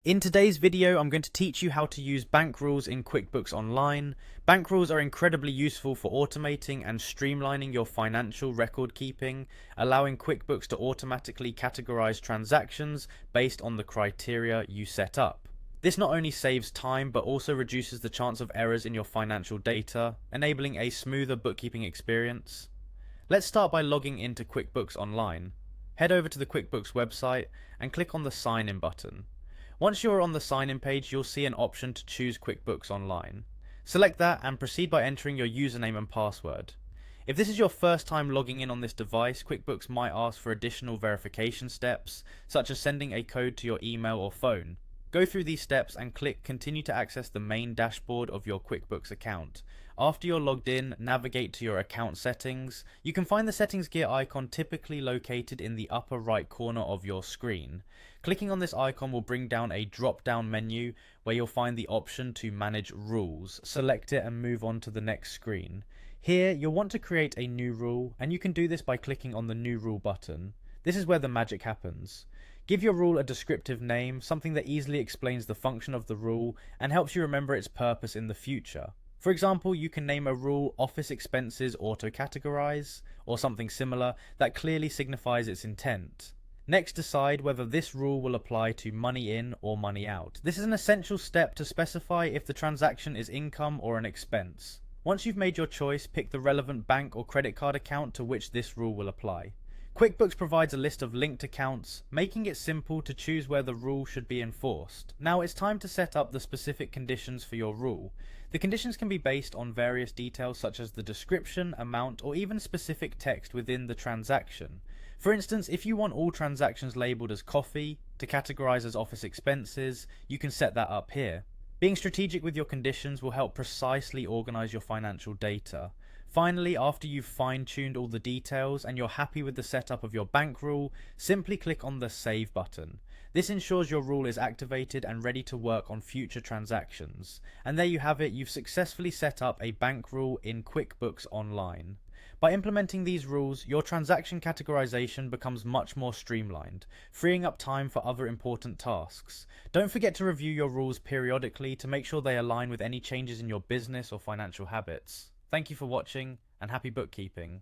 In today's video, I'm going to teach you how to use bank rules in QuickBooks Online. Bank rules are incredibly useful for automating and streamlining your financial record keeping, allowing QuickBooks to automatically categorize transactions based on the criteria you set up. This not only saves time, but also reduces the chance of errors in your financial data, enabling a smoother bookkeeping experience. Let's start by logging into QuickBooks Online. Head over to the QuickBooks website and click on the Sign In button. Once you're on the sign-in page, you'll see an option to choose QuickBooks Online. Select that and proceed by entering your username and password. If this is your first time logging in on this device, QuickBooks might ask for additional verification steps, such as sending a code to your email or phone. Go through these steps and click Continue to access the main dashboard of your QuickBooks account. After you're logged in, navigate to your account settings. You can find the settings gear icon typically located in the upper right corner of your screen. Clicking on this icon will bring down a drop-down menu where you'll find the option to manage rules. Select it and move on to the next screen. Here, you'll want to create a new rule, and you can do this by clicking on the New Rule button. This is where the magic happens. Give your rule a descriptive name, something that easily explains the function of the rule and helps you remember its purpose in the future. For example, you can name a rule Office Expenses Auto-Categorize, or something similar that clearly signifies its intent. Next, decide whether this rule will apply to money in or money out. This is an essential step to specify if the transaction is income or an expense. Once you've made your choice, pick the relevant bank or credit card account to which this rule will apply. QuickBooks provides a list of linked accounts, making it simple to choose where the rule should be enforced. Now it's time to set up the specific conditions for your rule. The conditions can be based on various details such as the description, amount, or even specific text within the transaction. For instance, if you want all transactions labelled as coffee to categorize as office expenses, you can set that up here. Being strategic with your conditions will help precisely organize your financial data. Finally, after you've fine-tuned all the details and you're happy with the setup of your bank rule, simply click on the Save button. This ensures your rule is activated and ready to work on future transactions. And there you have it, you've successfully set up a bank rule in QuickBooks Online. By implementing these rules, your transaction categorization becomes much more streamlined, freeing up time for other important tasks. Don't forget to review your rules periodically to make sure they align with any changes in your business or financial habits. Thank you for watching, and happy bookkeeping.